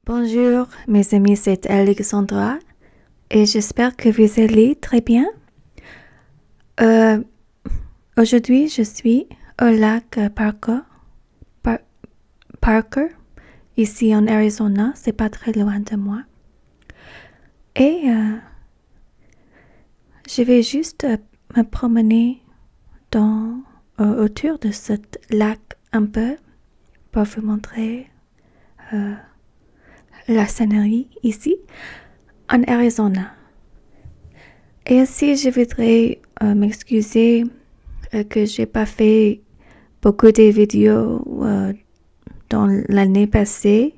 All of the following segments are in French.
Bonjour mes amis, c'est Alexandra et j'espère que vous allez très bien. Aujourd'hui, je suis au lac Parker, ici en Arizona, c'est pas très loin de moi. Et je vais juste me promener autour de ce lac un peu pour vous montrer la scenerie ici en Arizona. Et aussi, je voudrais m'excuser que j'ai pas fait beaucoup de vidéos dans l'année passée.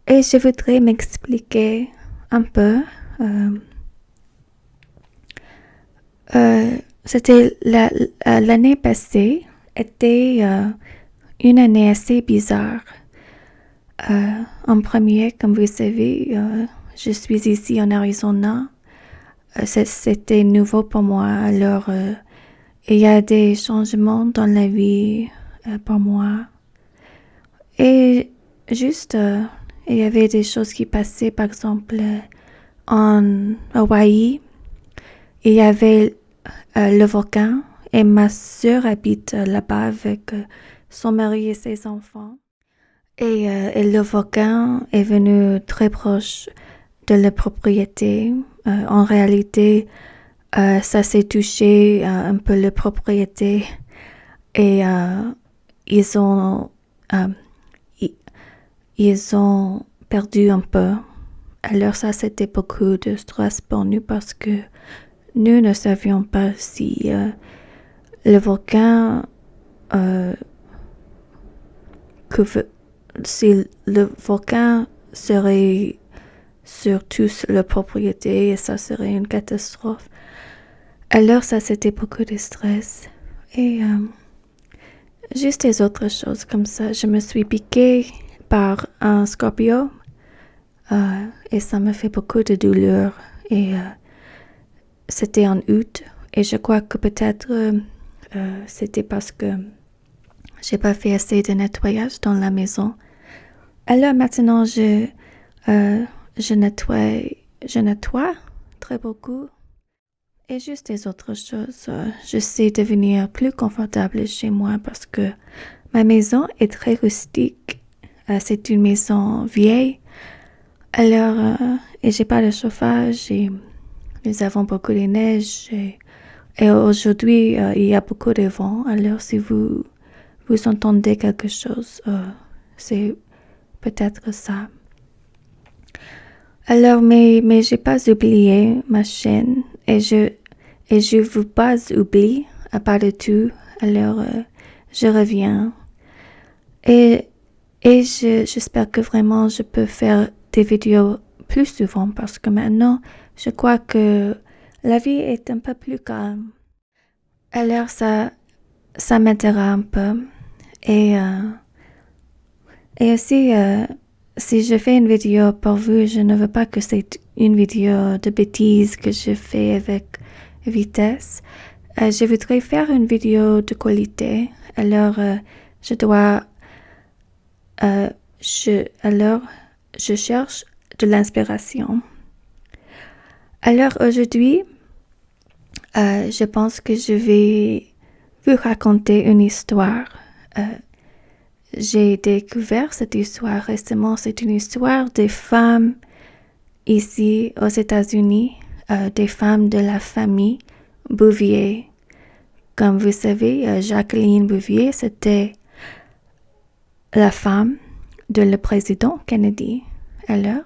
Et je voudrais m'expliquer un peu. C'était l'année passée était une année assez bizarre. En premier, comme vous savez, je suis ici en Arizona. C'était nouveau pour moi. Alors, il y a des changements dans la vie pour moi. Et juste, il y avait des choses qui passaient, par exemple, en Hawaï. Il y avait le volcan et ma sœur habite là-bas avec son mari et ses enfants. Et le volcan est venu très proche de la propriété. En réalité, ça s'est touché un peu la propriété et ils ont perdu un peu. Alors ça, c'était beaucoup de stress pour nous parce que nous ne savions pas si le volcan serait sur toute la propriété et ça serait une catastrophe. Alors ça, c'était beaucoup de stress. Et juste des autres choses comme ça. Je me suis piquée par un scorpion et ça me fait beaucoup de douleur. Et c'était en août et je crois que peut-être c'était parce que j'ai pas fait assez de nettoyage dans la maison. Alors maintenant, je nettoie très beaucoup. Et juste des autres choses. J'essaie de devenir plus confortable chez moi parce que ma maison est très rustique. C'est une maison vieille. Alors, et j'ai pas de chauffage et nous avons beaucoup de neige. Et aujourd'hui, il y a beaucoup de vent. Alors, si vous entendez quelque chose, c'est peut-être ça. Alors, mais j'ai pas oublié ma chaîne et je veux pas oublier pas du tout. Alors, je reviens et j'espère que vraiment je peux faire des vidéos plus souvent parce que maintenant, je crois que la vie est un peu plus calme. Alors, ça m'aidera un peu et aussi, si je fais une vidéo pour vous, je ne veux pas que c'est une vidéo de bêtises que je fais avec vitesse. Je voudrais faire une vidéo de qualité. Alors, je cherche de l'inspiration. Alors, aujourd'hui, je pense que je vais vous raconter une histoire. J'ai découvert cette histoire récemment. C'est une histoire des femmes ici aux États-Unis, des femmes de la famille Bouvier. Comme vous savez, Jacqueline Bouvier, c'était la femme de le président Kennedy. Alors,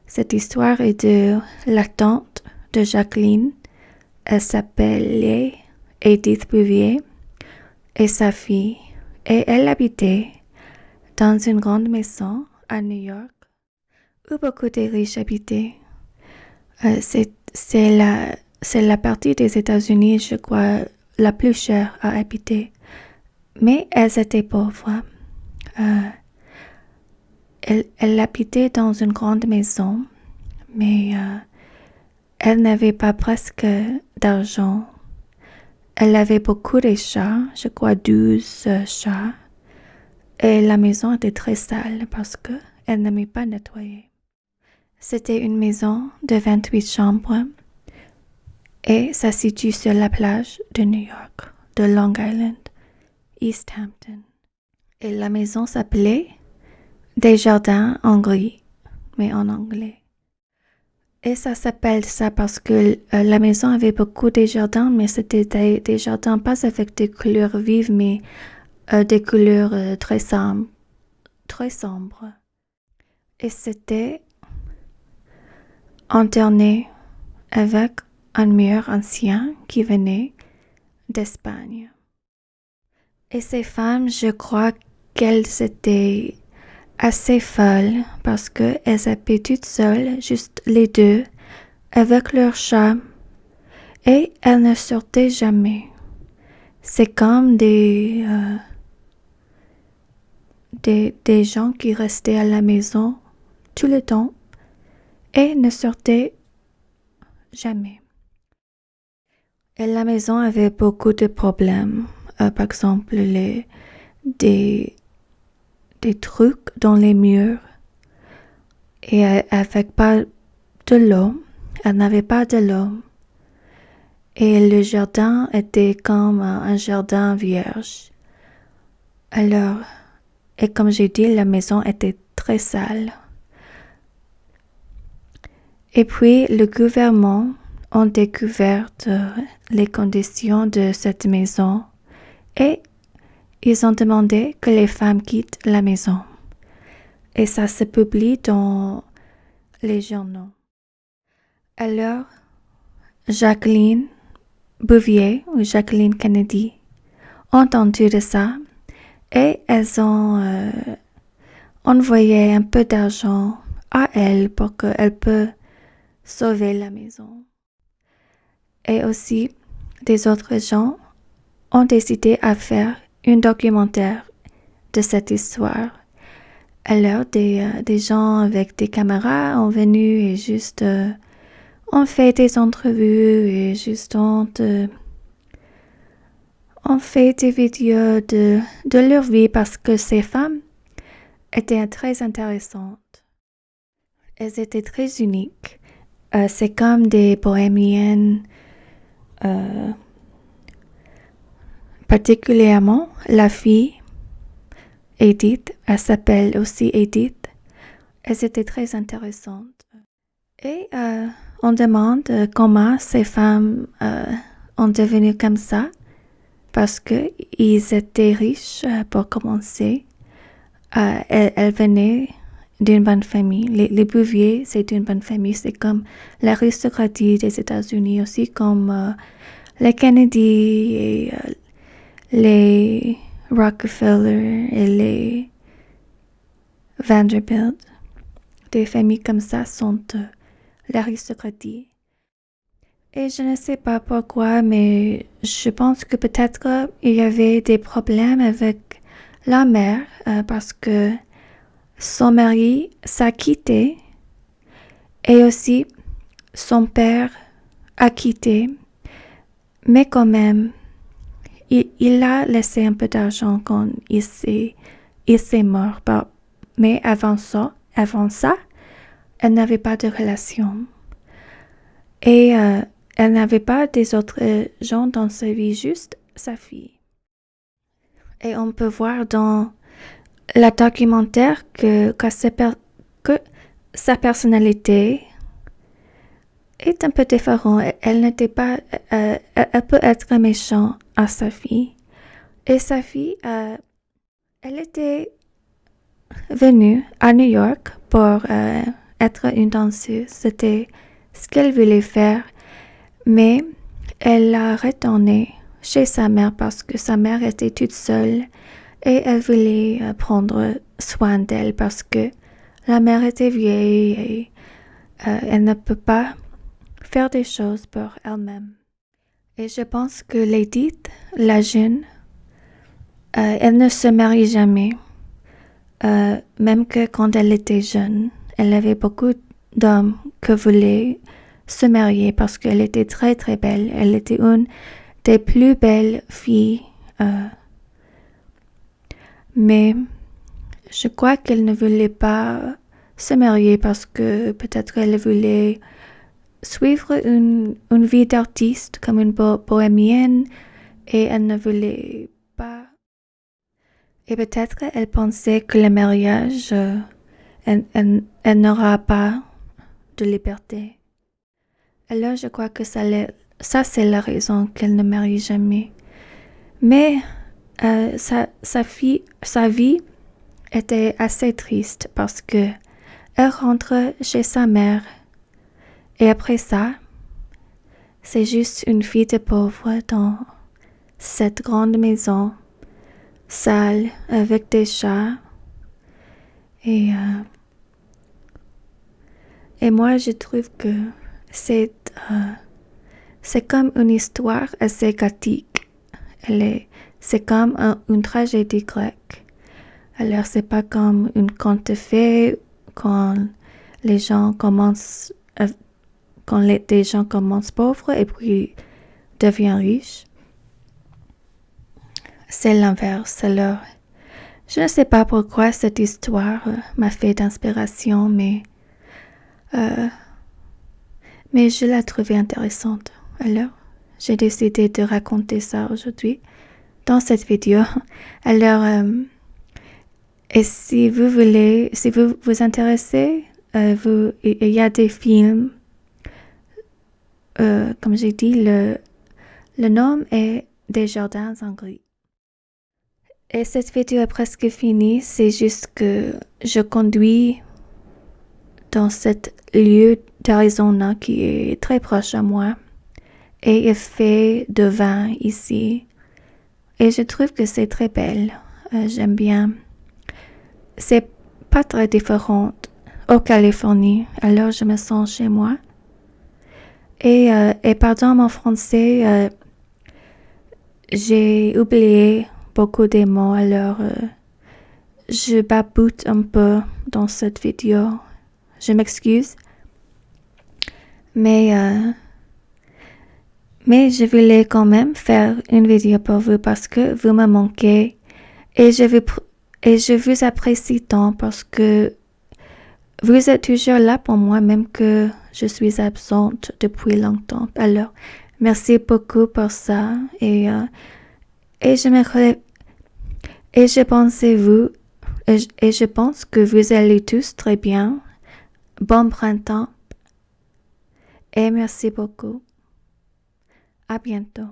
cette histoire est de la tante de Jacqueline. Elle s'appelait Edith Bouvier et sa fille. Et elle habitait dans une grande maison à New York où beaucoup de riches habitaient. C'est la partie des États-Unis, je crois, la plus chère à habiter. Mais elles étaient pauvres. Elle habitait dans une grande maison, mais elle n'avait pas presque d'argent. Elle avait beaucoup de chats, je crois 12 chats. Et la maison était très sale parce que elle n'aimait pas nettoyer. C'était une maison de 28 chambres et ça se situe sur la plage de New York, de Long Island, East Hampton. Et la maison s'appelait Desjardins en gris, mais en anglais. Et ça s'appelle ça parce que la maison avait beaucoup de jardins, mais c'était des jardins pas avec des couleurs vives, mais des couleurs très sombres. Et c'était enterré avec un mur ancien qui venait d'Espagne. Et ces femmes, je crois qu'elles étaient assez folles parce qu'elles étaient toutes seules, juste les deux, avec leur chat, et elles ne sortaient jamais. C'est comme des gens qui restaient à la maison tout le temps et ne sortaient jamais. Et la maison avait beaucoup de problèmes. Par exemple, des trucs dans les murs et avec pas de l'eau. Elle n'avait pas de l'eau. Et le jardin était comme un jardin vierge. Alors, et comme j'ai dit, la maison était très sale. Et puis, le gouvernement a découvert les conditions de cette maison et ils ont demandé que les femmes quittent la maison. Et ça se publie dans les journaux. Alors, Jacqueline Bouvier ou Jacqueline Kennedy ont entendu de ça et elles ont envoyé un peu d'argent à elle pour qu'elle puisse sauver la maison. Et aussi, des autres gens ont décidé à faire un documentaire de cette histoire. Alors, des gens avec des caméras ont venu et juste ont fait des entrevues et juste ont fait des vidéos de leur vie parce que ces femmes étaient très intéressantes. Elles étaient très uniques. C'est comme des bohémiennes, particulièrement la fille Edith, elle s'appelle aussi Edith. Elles étaient très intéressantes. Et on demande comment ces femmes ont devenu comme ça, parce qu'ils étaient riches pour commencer. Elles venaient d'une bonne famille. Les Bouvier, c'est une bonne famille. C'est comme l'aristocratie des États-Unis, aussi comme les Kennedy et les Rockefeller et les Vanderbilt. Des familles comme ça sont l'aristocratie. Et je ne sais pas pourquoi, mais je pense que peut-être il y avait des problèmes avec la mère parce que son mari s'est quitté et aussi son père a quitté, mais quand même, il a laissé un peu d'argent quand il s'est mort. Mais avant ça, elle n'avait pas de relation. Et elle n'avait pas des autres gens dans sa vie, juste sa fille. Et on peut voir dans le documentaire que sa personnalité est un peu différente. Elle n'était pas, elle peut être méchante à sa fille. Et sa fille, elle était venue à New York pour être une danseuse. C'était ce qu'elle voulait faire. Mais elle a retourné chez sa mère parce que sa mère était toute seule et elle voulait prendre soin d'elle parce que la mère était vieille et elle ne peut pas faire des choses pour elle-même. Et je pense que Edith, la jeune, elle ne se marie jamais. Même que quand elle était jeune, elle avait beaucoup d'hommes qui voulaient se marier parce qu'elle était très très belle. Elle était une des plus belles filles. Mais je crois qu'elle ne voulait pas se marier parce que peut-être elle voulait suivre une vie d'artiste comme une bohémienne et elle ne voulait pas. Et peut-être elle pensait que le mariage, elle n'aura pas de liberté. Alors je crois que ça c'est la raison qu'elle ne marie jamais. Mais sa vie était assez triste parce que elle rentre chez sa mère et après ça, c'est juste une fille de pauvre dans cette grande maison, sale, avec des chats. Et moi, je trouve que c'est comme une histoire assez gothique. C'est comme une tragédie grecque. Alors, c'est pas comme une conte de fées quand les gens commencent des gens commencent pauvres et puis deviennent riches. C'est l'inverse. Alors, je ne sais pas pourquoi cette histoire m'a fait d'inspiration, mais je la trouvais intéressante. Alors, j'ai décidé de raconter ça aujourd'hui dans cette vidéo. Alors, et si vous voulez, si vous vous intéressez, il y a des films, comme j'ai dit, le nom est Des jardins en gris. Et cette vidéo est presque finie, c'est juste que je conduis dans cet lieu d'Arizona qui est très proche à moi et il fait de vin ici et je trouve que c'est très belle, j'aime bien. C'est pas très différent au Californie, alors je me sens chez moi. Et pardon mon français, j'ai oublié beaucoup de mots, alors je baboute un peu dans cette vidéo. Je m'excuse. Mais je voulais quand même faire une vidéo pour vous parce que vous me manquez et je vous apprécie tant parce que vous êtes toujours là pour moi même que je suis absente depuis longtemps. Alors, merci beaucoup pour ça et je pense que vous allez tous très bien. Bon printemps et merci beaucoup. À bientôt.